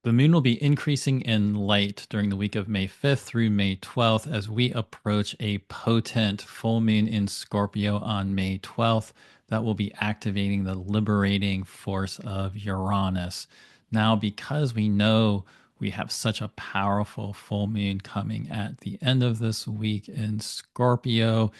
The moon will be increasing in light during the week of May 5th through May 12th as we approach a potent full moon in Scorpio on May 12th that will be activating the liberating force of Uranus. Now, because we know we have such a powerful full moon coming at the end of this week in Scorpio,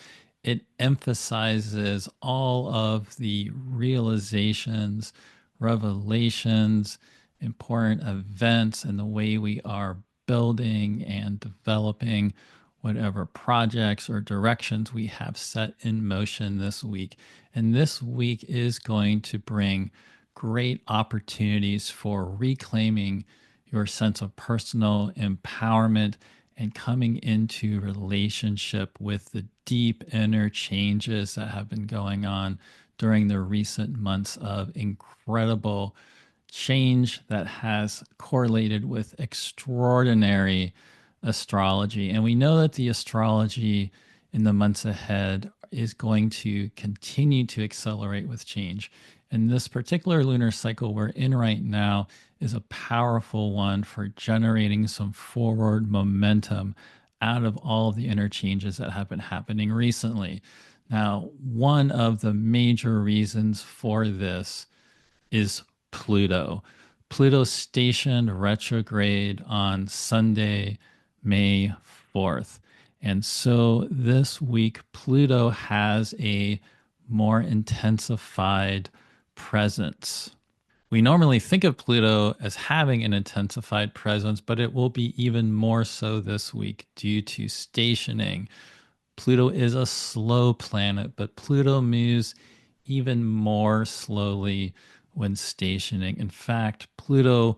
it emphasizes all of the realizations, revelations, important events, and the way we are building and developing whatever projects or directions we have set in motion this week. And this week is going to bring great opportunities for reclaiming your sense of personal empowerment and coming into relationship with the deep inner changes that have been going on during the recent months of incredible change that has correlated with extraordinary astrology. And we know that the astrology in the months ahead is going to continue to accelerate with change. And this particular lunar cycle we're in right now is a powerful one for generating some forward momentum out of all of the interchanges that have been happening recently. Now, one of the major reasons for this is Pluto. Pluto stationed retrograde on Sunday, May 4th. And so this week, Pluto has a more intensified presence. We normally think of Pluto as having an intensified presence, but it will be even more so this week due to stationing. Pluto is a slow planet, but Pluto moves even more slowly when stationing. In fact, Pluto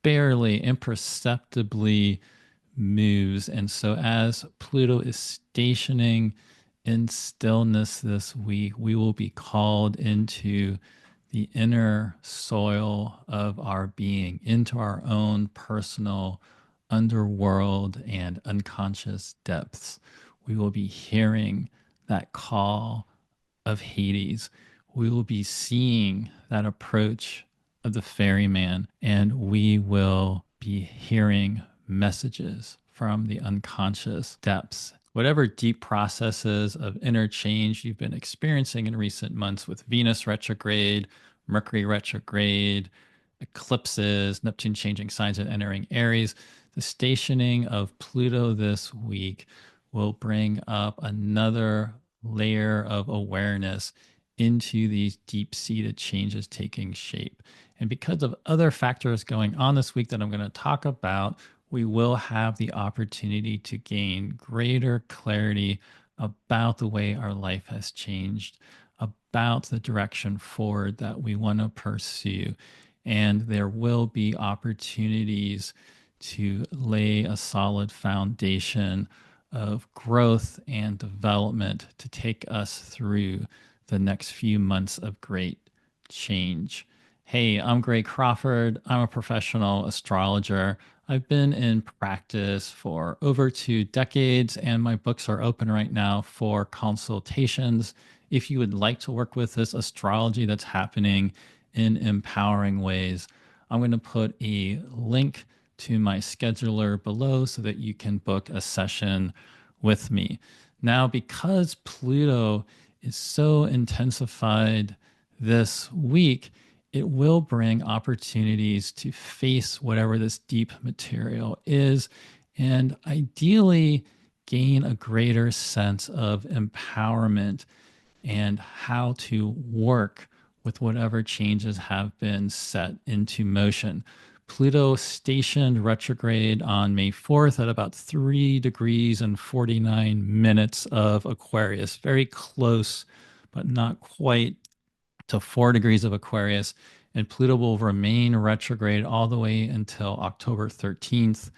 barely imperceptibly moves. And so, as Pluto is stationing in stillness this week, we will be called into the inner soil of our being, into our own personal underworld and unconscious depths. We will be hearing that call of Hades. We will be seeing that approach of the ferryman, and we will be hearing messages from the unconscious depths. Whatever deep processes of interchange you've been experiencing in recent months with Venus retrograde, Mercury retrograde, eclipses, Neptune changing signs and entering Aries, the stationing of Pluto this week will bring up another layer of awareness into these deep seated changes taking shape. And because of other factors going on this week that I'm going to talk about, we will have the opportunity to gain greater clarity about the way our life has changed, about the direction forward that we want to pursue. And there will be opportunities to lay a solid foundation of growth and development to take us through the next few months of great change. Hey, I'm Gray Crawford. I'm a professional astrologer. I've been in practice for over 2 decades, and my books are open right now for consultations. If you would like to work with this astrology that's happening in empowering ways, I'm going to put a link to my scheduler below so that you can book a session with me. Now, because Pluto is so intensified this week, it will bring opportunities to face whatever this deep material is and ideally gain a greater sense of empowerment and how to work with whatever changes have been set into motion. Pluto stationed retrograde on May 4th at about 3 degrees and 49 minutes of Aquarius, very close, but not quite to 4 degrees of Aquarius. And Pluto will remain retrograde all the way until October 13th,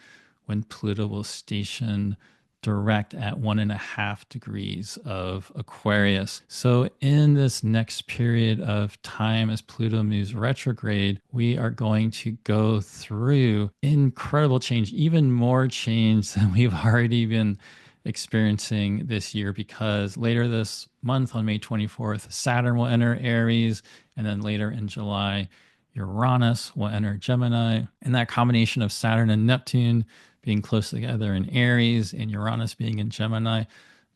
when Pluto will station direct at 1.5 degrees of Aquarius. So, in this next period of time, as Pluto moves retrograde, we are going to go through incredible change, even more change than we've already been experiencing this year, because later this month on May 24th, Saturn will enter Aries, and then later in July, Uranus will enter Gemini. And that combination of Saturn and Neptune being close together in Aries and Uranus being in Gemini,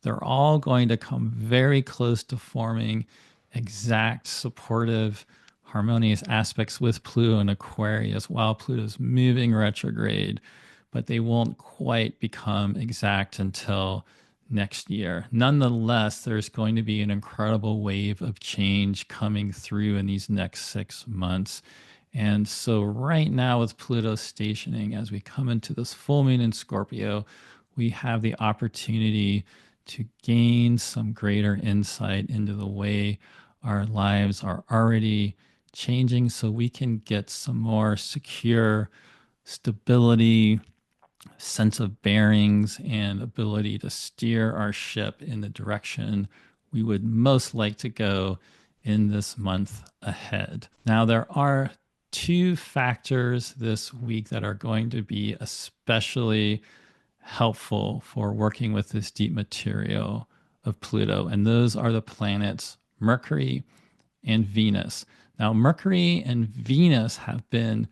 they're all going to come very close to forming exact supportive harmonious aspects with Pluto and Aquarius while Pluto's moving retrograde, but they won't quite become exact until next year. Nonetheless, there's going to be an incredible wave of change coming through in these next 6 months. And so, right now, with Pluto stationing, as we come into this full moon in Scorpio, we have the opportunity to gain some greater insight into the way our lives are already changing so we can get some more secure stability, sense of bearings, and ability to steer our ship in the direction we would most like to go in this month ahead. Now, there are two factors this week that are going to be especially helpful for working with this deep material of Pluto, and those are the planets Mercury and Venus. Now, Mercury and Venus have been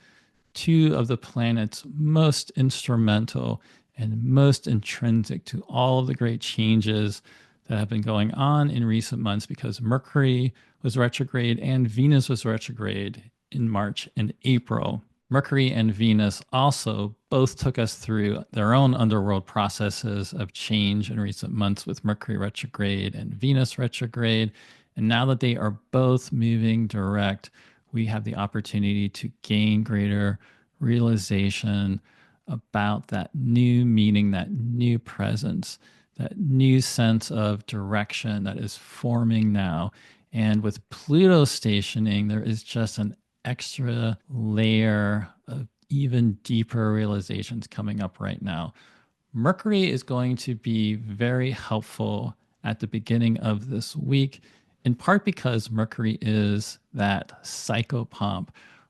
two of the planets most instrumental and most intrinsic to all of the great changes that have been going on in recent months because Mercury was retrograde and Venus was retrograde in March and April. Mercury and Venus also both took us through their own underworld processes of change in recent months with Mercury retrograde and Venus retrograde. And now that they are both moving direct, we have the opportunity to gain greater realization about that new meaning, that new presence, that new sense of direction that is forming now. And with Pluto stationing, there is just an extra layer of even deeper realizations coming up right now. Mercury is going to be very helpful at the beginning of this week, in part because Mercury is that psychopomp.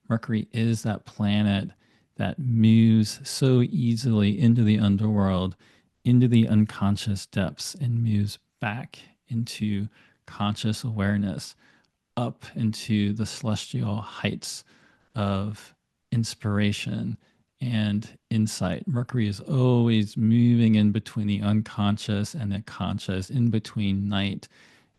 Mercury is that planet that moves so easily into the underworld, into the unconscious depths, and moves back into conscious awareness, up into the celestial heights of inspiration and insight. Mercury is always moving in between the unconscious and the conscious, in between night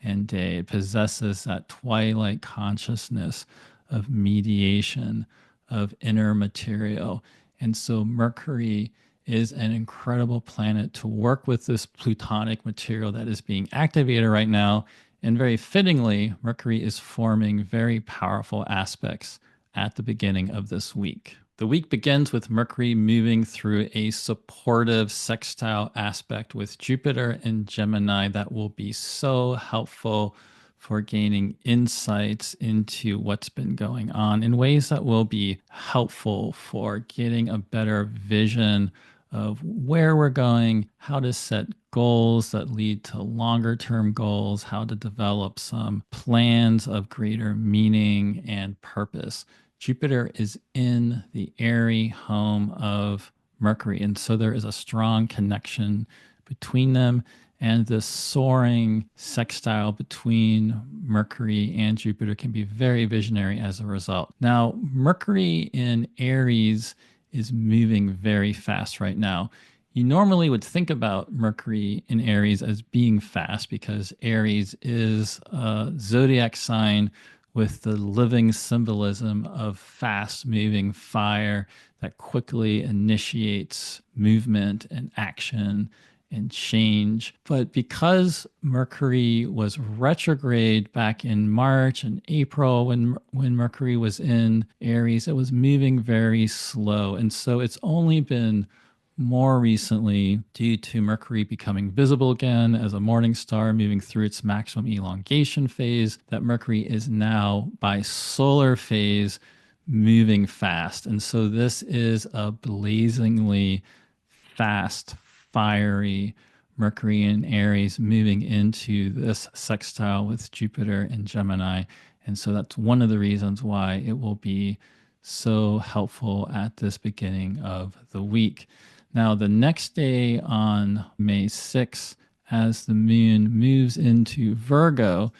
and day. It possesses that twilight consciousness of mediation, of inner material. And so Mercury is an incredible planet to work with this plutonic material that is being activated right now. And very fittingly, Mercury is forming very powerful aspects at the beginning of this week. The week begins with Mercury moving through a supportive sextile aspect with Jupiter and Gemini that will be so helpful for gaining insights into what's been going on in ways that will be helpful for getting a better vision of where we're going, how to set goals that lead to longer term goals, how to develop some plans of greater meaning and purpose. Jupiter is in the airy home of Mercury, and so there is a strong connection between them. And this soaring sextile between Mercury and Jupiter can be very visionary as a result. Now, Mercury in Aries is moving very fast right now. You normally would think about Mercury in Aries as being fast because Aries is a zodiac sign with the living symbolism of fast moving fire that quickly initiates movement and action and change. But because Mercury was retrograde back in March and April when Mercury was in Aries, it was moving very slow. And so it's only been more recently, due to Mercury becoming visible again as a morning star moving through its maximum elongation phase, that Mercury is now by solar phase moving fast. And so this is a blazingly fast, fiery Mercury in Aries moving into this sextile with Jupiter and Gemini. And so that's one of the reasons why it will be so helpful at this beginning of the week. Now, the next day on May 6th, as the moon moves into Virgo,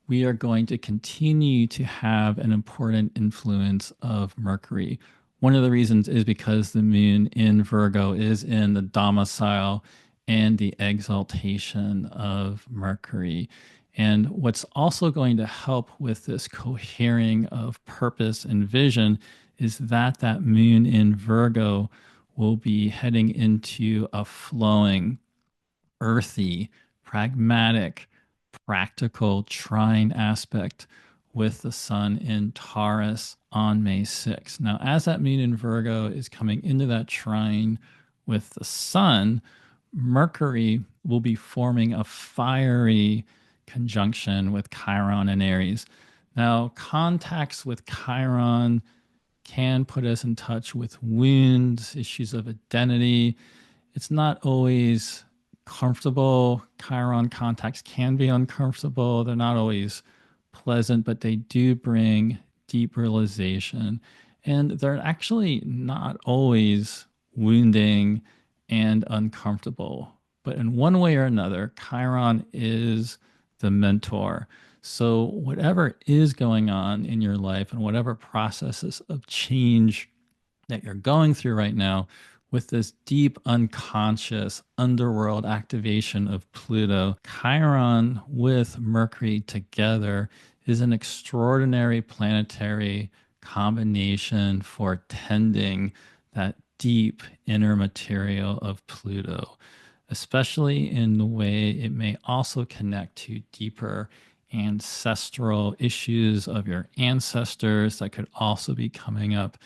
we are going to continue to have an important influence of Mercury. One of the reasons is because the moon in Virgo is in the domicile and the exaltation of Mercury. And what's also going to help with this cohering of purpose and vision is that that moon in Virgo will be heading into a flowing, earthy, pragmatic, practical trine aspect with the sun in Taurus on May 6th. Now, as that moon in Virgo is coming into that trine with the sun, Mercury will be forming a fiery conjunction with Chiron and Aries. Now, contacts with Chiron can put us in touch with wounds, issues of identity. It's not always comfortable. Chiron contacts can be uncomfortable. They're not always pleasant, but they do bring deep realization. And they're actually not always wounding and uncomfortable. But in one way or another, Chiron is the mentor. So, whatever is going on in your life and whatever processes of change that you're going through right now, with this deep unconscious underworld activation of Pluto, Chiron with Mercury together is an extraordinary planetary combination for tending that deep inner material of Pluto, especially in the way it may also connect to deeper ancestral issues of your ancestors that could also be coming up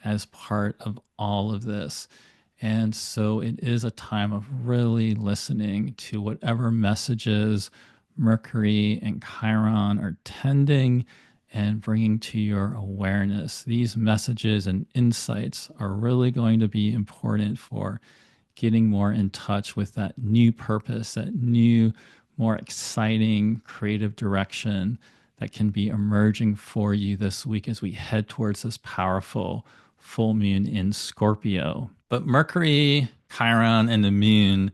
as part of all of this. And so it is a time of really listening to whatever messages Mercury and Chiron are tending and bringing to your awareness. These messages and insights are really going to be important for getting more in touch with that new purpose, that new, more exciting creative direction that can be emerging for you this week as we head towards this powerful full moon in Scorpio. But Mercury, Chiron, and the moon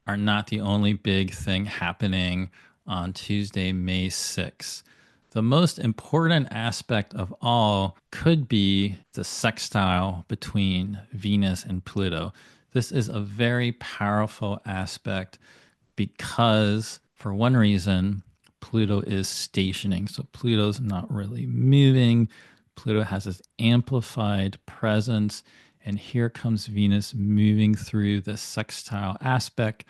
are not the only big thing happening on Tuesday, May 6th. The most important aspect of all could be the sextile between Venus and Pluto. This is a very powerful aspect because, for one reason, Pluto is stationing. So Pluto's not really moving. Pluto has this amplified presence. And here comes Venus moving through the sextile aspect,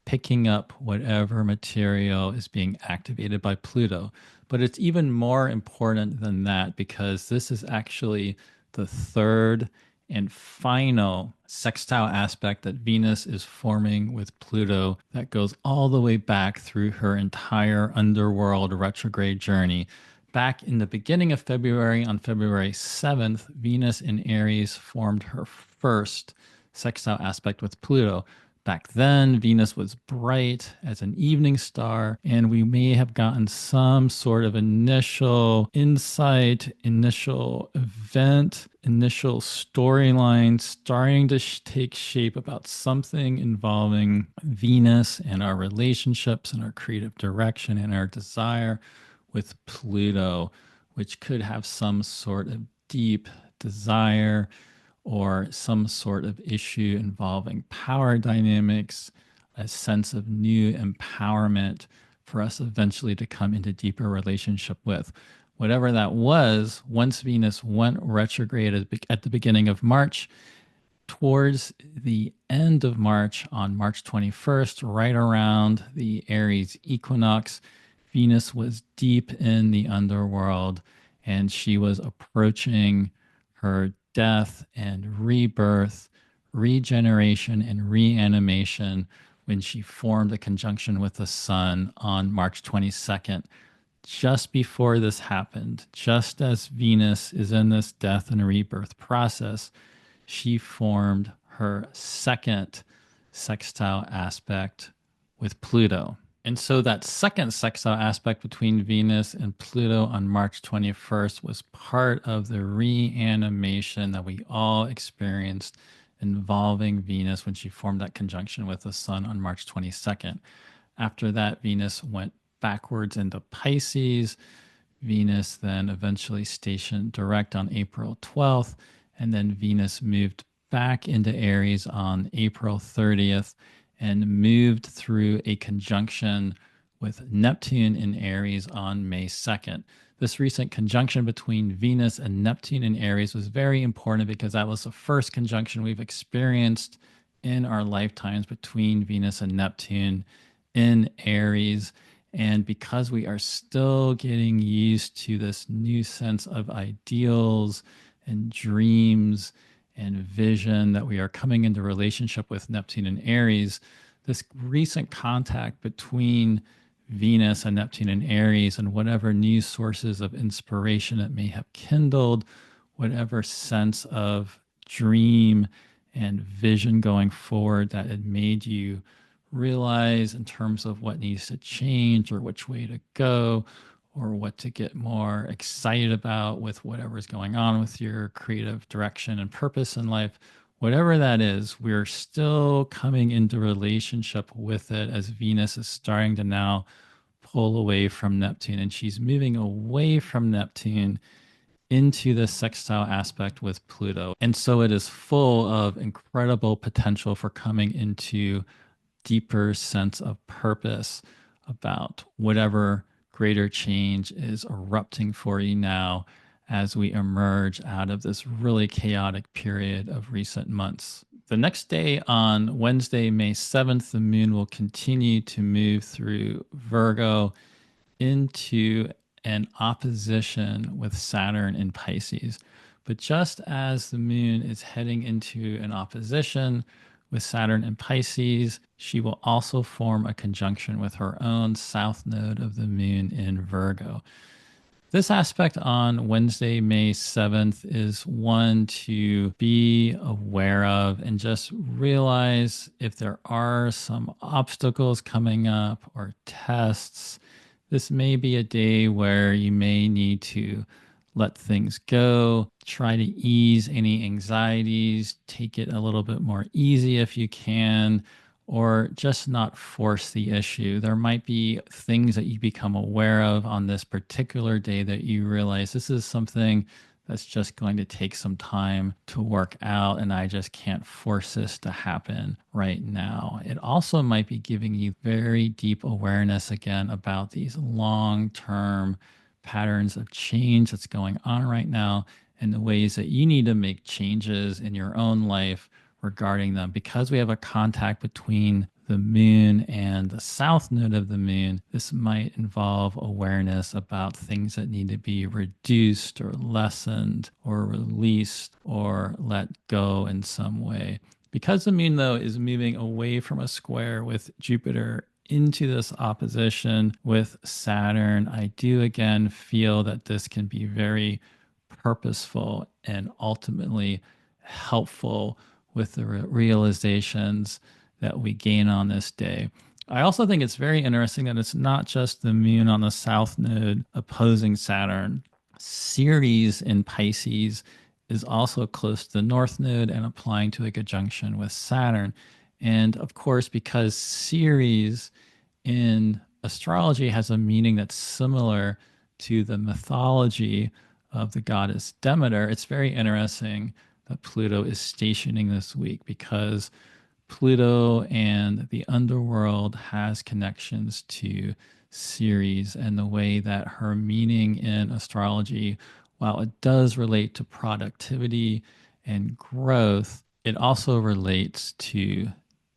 picking up whatever material is being activated by Pluto. But it's even more important than that because this is actually the third and final sextile aspect that Venus is forming with Pluto that goes all the way back through her entire underworld retrograde journey. Back in the beginning of February, on February 7th, Venus in Aries formed her first sextile aspect with Pluto. Back then, Venus was bright as an evening star, and we may have gotten some sort of initial insight, initial event, initial storyline starting to take shape about something involving Venus and our relationships and our creative direction and our desire with Pluto, which could have some sort of deep desire or some sort of issue involving power dynamics, a sense of new empowerment for us eventually to come into deeper relationship with. Whatever that was, once Venus went retrograde at the beginning of March, towards the end of March, on March 21st, right around the Aries equinox, Venus was deep in the underworld and she was approaching her death and rebirth, regeneration and reanimation when she formed a conjunction with the sun on March 22nd. Just before this happened, just as Venus is in this death and rebirth process, she formed her second sextile aspect with Pluto. And so that second sextile aspect between Venus and Pluto on March 21st was part of the reanimation that we all experienced involving Venus when she formed that conjunction with the sun on March 22nd. After that, Venus went backwards into Pisces. Venus then eventually stationed direct on April 12th, and then Venus moved back into Aries on April 30th and moved through a conjunction with Neptune in Aries on May 2nd. This recent conjunction between Venus and Neptune in Aries was very important because that was the first conjunction we've experienced in our lifetimes between Venus and Neptune in Aries. And because we are still getting used to this new sense of ideals and dreams and vision that we are coming into relationship with Neptune and Aries, this recent contact between Venus and Neptune and Aries and whatever new sources of inspiration it may have kindled, whatever sense of dream and vision going forward that it made you realize in terms of what needs to change or which way to go or what to get more excited about with whatever's going on with your creative direction and purpose in life, whatever that is, we're still coming into relationship with it as Venus is starting to now pull away from Neptune, and she's moving away from Neptune into the sextile aspect with Pluto. And so it is full of incredible potential for coming into deeper sense of purpose about whatever greater change is erupting for you now as we emerge out of this really chaotic period of recent months. The next day, on Wednesday, May 7th, the moon will continue to move through Virgo into an opposition with Saturn in Pisces. But just as the moon is heading into an opposition with Saturn in Pisces, she will also form a conjunction with her own south node of the moon in Virgo. This aspect on Wednesday, May 7th, is one to be aware of and just realize if there are some obstacles coming up or tests. This may be a day where you may need to let things go, try to ease any anxieties, take it a little bit more easy if you can, or just not force the issue. There might be things that you become aware of on this particular day that you realize this is something that's just going to take some time to work out, and I just can't force this to happen right now. It also might be giving you very deep awareness again about these long-term patterns of change that's going on right now and the ways that you need to make changes in your own life regarding them. Because we have a contact between the moon and the south node of the moon, this might involve awareness about things that need to be reduced or lessened or released or let go in some way. Because the moon, though, is moving away from a square with Jupiter into this opposition with Saturn, I do again feel that this can be very purposeful and ultimately helpful with the realizations that we gain on this day. I also think it's very interesting that it's not just the moon on the south node opposing Saturn. Ceres in Pisces is also close to the north node and applying to a conjunction with Saturn. And of course, because Ceres in astrology has a meaning that's similar to the mythology of the goddess Demeter, it's very interesting that Pluto is stationing this week because Pluto and the underworld has connections to Ceres, and the way that her meaning in astrology, while it does relate to productivity and growth, it also relates to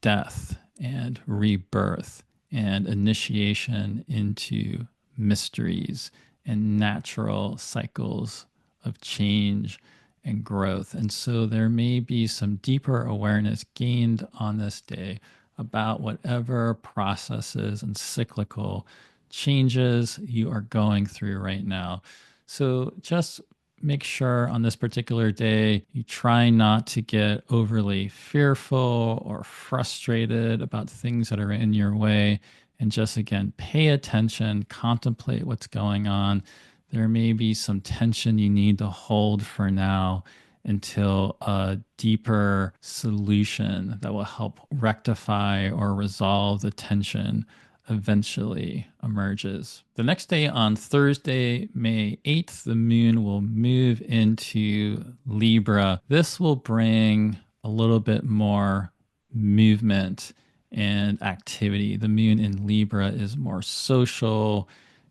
death and rebirth and initiation into mysteries and natural cycles of change and growth. And so there may be some deeper awareness gained on this day about whatever processes and cyclical changes you are going through right now. So just make sure on this particular day you try not to get overly fearful or frustrated about things that are in your way, and just again pay attention, contemplate what's going on. There may be some tension you need to hold for now until a deeper solution that will help rectify or resolve the tension eventually emerges. The next day, on Thursday, May 8th, the moon will move into Libra. This will bring a little bit more movement and activity. The moon in Libra is more social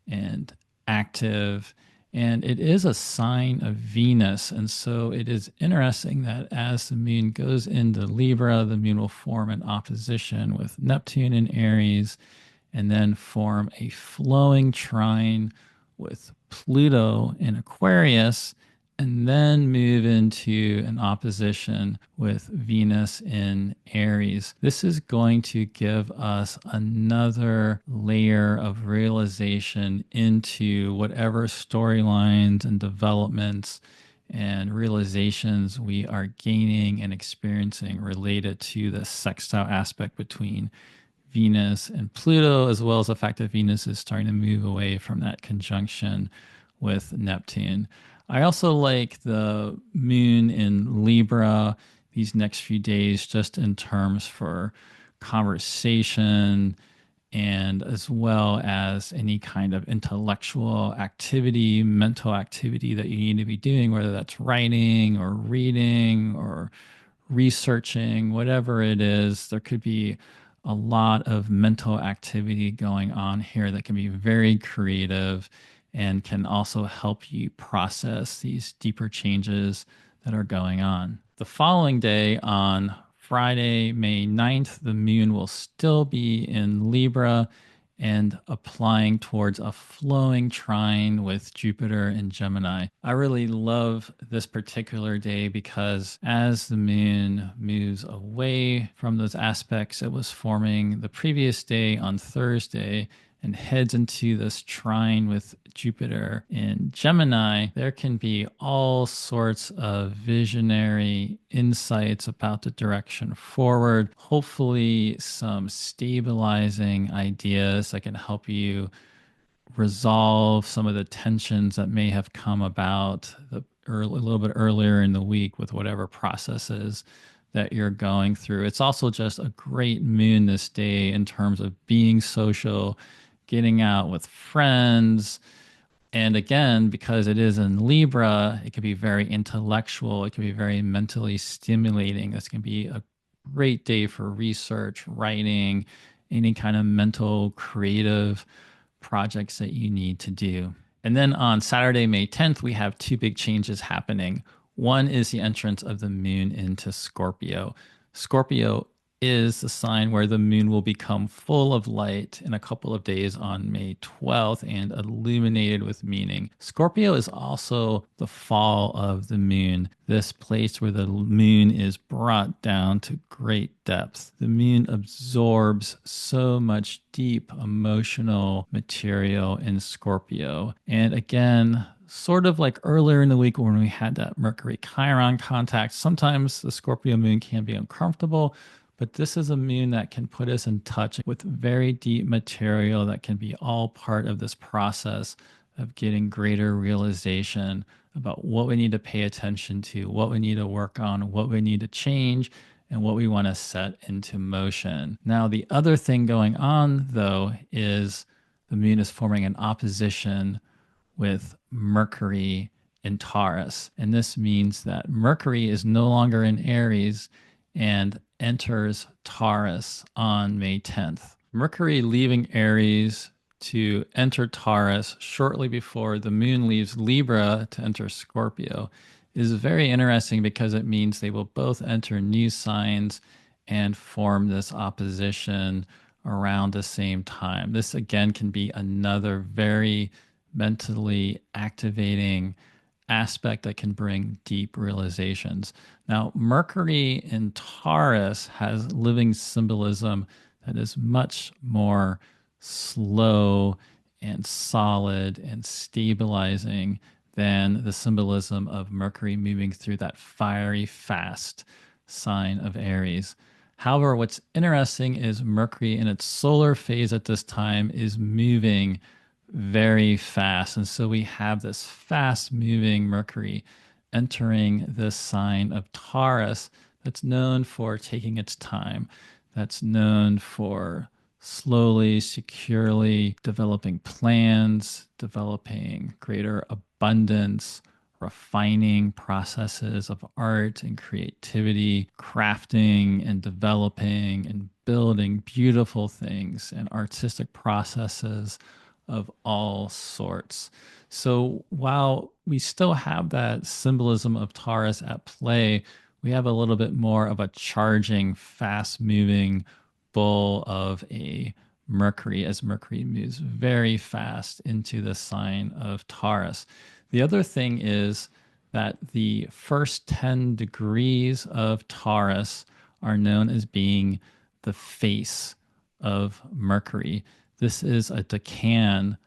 and active, and it is a sign of Venus. And so it is interesting that as the moon goes into Libra, the moon will form an opposition with Neptune in Aries and then form a flowing trine with Pluto in Aquarius, and then move into an opposition with Venus in Aries. This is going to give us another layer of realization into whatever storylines and developments and realizations we are gaining and experiencing related to the sextile aspect between Venus and Pluto, as well as the fact that Venus is starting to move away from that conjunction with Neptune. I also like the moon in Libra these next few days, just in terms for conversation and as well as any kind of intellectual activity, mental activity that you need to be doing, whether that's writing or reading or researching, whatever it is. There could be a lot of mental activity going on here that can be very creative and can also help you process these deeper changes that are going on. The following day, on Friday, May 9th, the moon will still be in Libra and applying towards a flowing trine with Jupiter and Gemini. I really love this particular day because as the moon moves away from those aspects it was forming the previous day on Thursday and heads into this trine with Jupiter in Gemini, there can be all sorts of visionary insights about the direction forward. Hopefully, some stabilizing ideas that can help you resolve some of the tensions that may have come about a little bit earlier in the week with whatever processes that you're going through. It's also just a great moon this day in terms of being social, getting out with friends. And again, because it is in Libra, it can be very intellectual. It can be very mentally stimulating. This can be a great day for research, writing, any kind of mental, creative projects that you need to do. And then on Saturday, May 10th, we have two big changes happening. One is the entrance of the moon into Scorpio. Scorpio is the sign where the moon will become full of light in a couple of days on May 12th and illuminated with meaning. Scorpio is also the fall of the moon, this place where the moon is brought down to great depth. The moon absorbs so much deep emotional material in Scorpio. And again, sort of like earlier in the week when we had that Mercury Chiron contact, sometimes the Scorpio moon can be uncomfortable, but this is a moon that can put us in touch with very deep material that can be all part of this process of getting greater realization about what we need to pay attention to, what we need to work on, what we need to change, and what we want to set into motion. Now, the other thing going on, though, is the moon is forming an opposition with Mercury in Taurus. And this means that Mercury is no longer in Aries and enters Taurus on May 10th. Mercury leaving Aries to enter Taurus shortly before the moon leaves Libra to enter Scorpio is very interesting because it means they will both enter new signs and form this opposition around the same time. This again can be another very mentally activating aspect that can bring deep realizations. Now, Mercury in Taurus has living symbolism that is much more slow and solid and stabilizing than the symbolism of Mercury moving through that fiery, fast sign of Aries. However, what's interesting is Mercury in its solar phase at this time is moving very fast. And so we have this fast moving Mercury entering this sign of Taurus that's known for taking its time, that's known for slowly, securely developing plans, developing greater abundance, refining processes of art and creativity, crafting and developing and building beautiful things and artistic processes of all sorts. So while we still have that symbolism of Taurus at play, we have a little bit more of a charging, fast moving bull of a Mercury as Mercury moves very fast into the sign of Taurus. The other thing is that the first 10 degrees of Taurus are known as being the face of Mercury. This is a decan,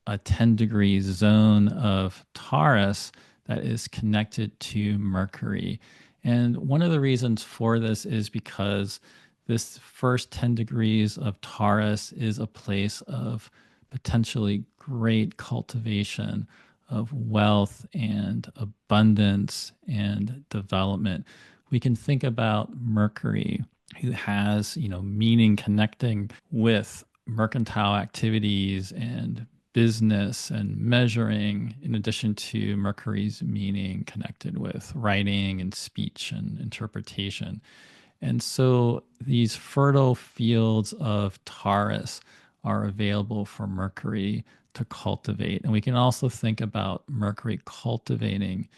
a 10-degree zone of Taurus that is connected to Mercury. And one of the reasons for this is because this first 10 degrees of Taurus is a place of potentially great cultivation of wealth and abundance and development. We can think about Mercury, who has, meaning connecting with mercantile activities and business and measuring, in addition to Mercury's meaning connected with writing and speech and interpretation. And so these fertile fields of Taurus are available for Mercury to cultivate. And we can also think about Mercury cultivating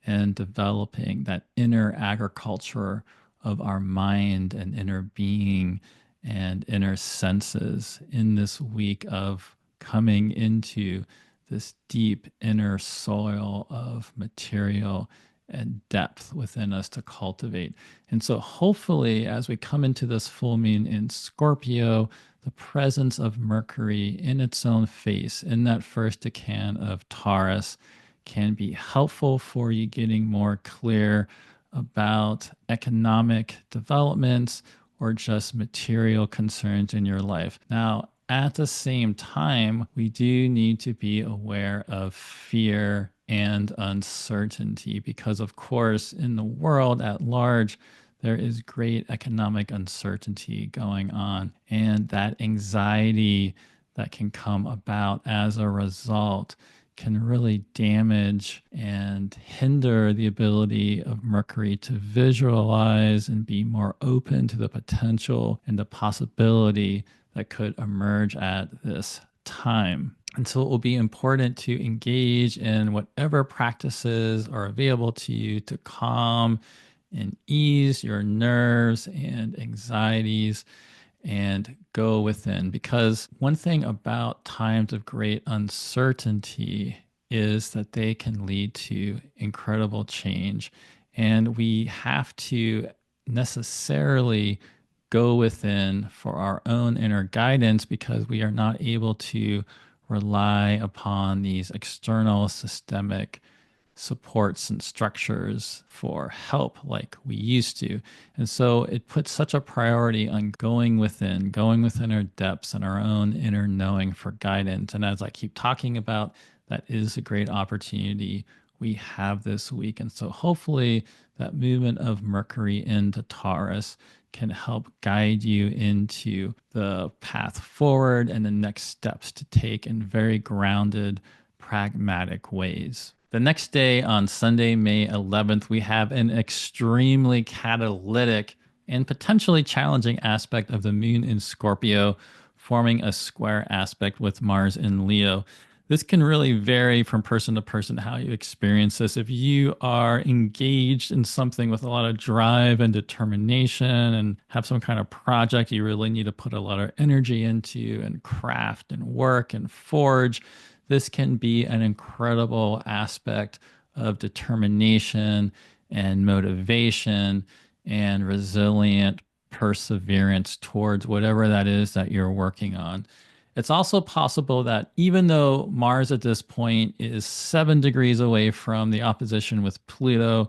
and developing that inner agriculture of our mind and inner being and inner senses in this week of coming into this deep inner soil of material and depth within us to cultivate. And so, hopefully, as we come into this full moon in Scorpio, the presence of Mercury in its own face, in that first decan of Taurus, can be helpful for you getting more clear about economic developments or just material concerns in your life. Now, at the same time, we do need to be aware of fear and uncertainty because, of course, in the world at large, there is great economic uncertainty going on. And that anxiety that can come about as a result can really damage and hinder the ability of Mercury to visualize and be more open to the potential and the possibility that could emerge at this time. And so it will be important to engage in whatever practices are available to you to calm and ease your nerves and anxieties and go within. Because one thing about times of great uncertainty is that they can lead to incredible change. And we have to necessarily go within for our own inner guidance because we are not able to rely upon these external systemic supports and structures for help like we used to. And so it puts such a priority on going within our depths and our own inner knowing for guidance. And as I keep talking about, that is a great opportunity we have this week. And so hopefully that movement of Mercury into Taurus can help guide you into the path forward and the next steps to take in very grounded, pragmatic ways. The next day, on Sunday, May 11th, we have an extremely catalytic and potentially challenging aspect of the moon in Scorpio, forming a square aspect with Mars in Leo. This can really vary from person to person how you experience this. If you are engaged in something with a lot of drive and determination and have some kind of project you really need to put a lot of energy into and craft and work and forge, this can be an incredible aspect of determination and motivation and resilient perseverance towards whatever that is that you're working on. It's also possible that even though Mars at this point is 7 degrees away from the opposition with Pluto,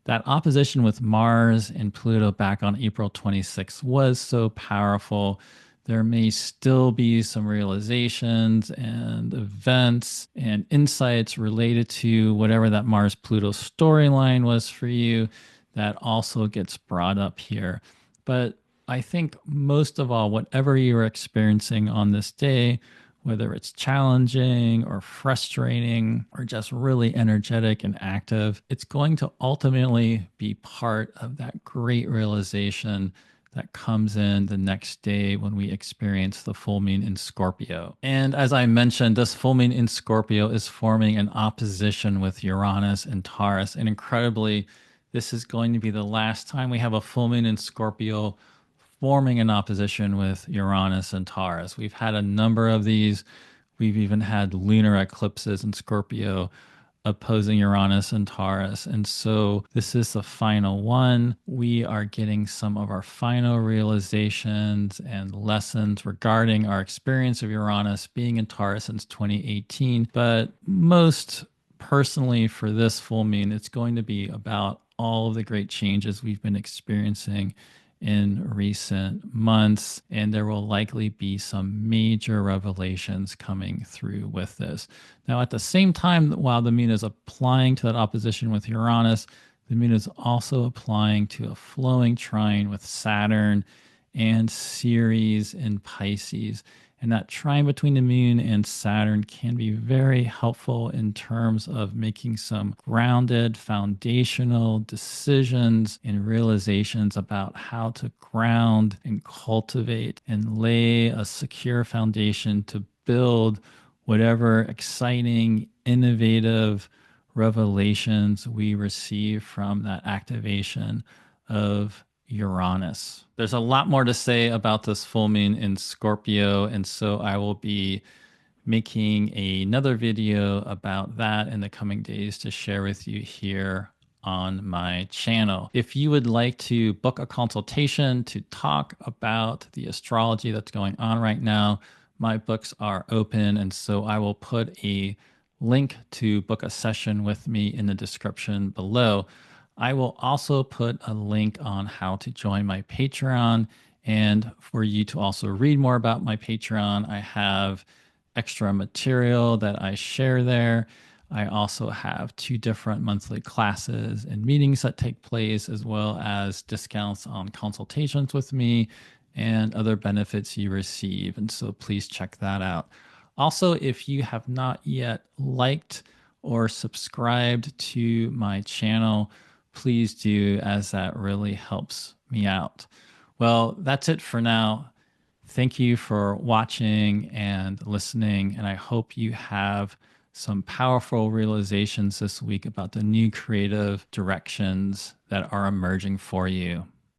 that opposition with Mars and Pluto back on April 26th was so powerful. There may still be some realizations and events and insights related to whatever that Mars Pluto storyline was for you that also gets brought up here. But I think most of all, whatever you're experiencing on this day, whether it's challenging or frustrating or just really energetic and active, it's going to ultimately be part of that great realization that comes in the next day when we experience the full moon in Scorpio. And as I mentioned, this full moon in Scorpio is forming an opposition with Uranus and Taurus. And incredibly, this is going to be the last time we have a full moon in Scorpio forming an opposition with Uranus and Taurus. We've had a number of these. We've even had lunar eclipses in Scorpio opposing Uranus and Taurus. And so this is the final one. We are getting some of our final realizations and lessons regarding our experience of Uranus being in Taurus since 2018. But most personally, for this full moon, it's going to be about all of the great changes we've been experiencing in recent months, and there will likely be some major revelations coming through with this. Now, at the same time, while the moon is applying to that opposition with Uranus, the moon is also applying to a flowing trine with Saturn and Ceres in Pisces. And that trine between the moon and Saturn can be very helpful in terms of making some grounded, foundational decisions and realizations about how to ground and cultivate and lay a secure foundation to build whatever exciting, innovative revelations we receive from that activation of Uranus. There's a lot more to say about this full moon in Scorpio, and so I will be making another video about that in the coming days to share with you here on my channel. If you would like to book a consultation to talk about the astrology that's going on right now, my books are open, and so I will put a link to book a session with me in the description below. I will also put a link on how to join my Patreon, and for you to also read more about my Patreon. I have extra material that I share there. I also have 2 different monthly classes and meetings that take place, as well as discounts on consultations with me and other benefits you receive. And so please check that out. Also, if you have not yet liked or subscribed to my channel, please do, as that really helps me out. Well, that's it for now. Thank you for watching and listening, and I hope you have some powerful realizations this week about the new creative directions that are emerging for you.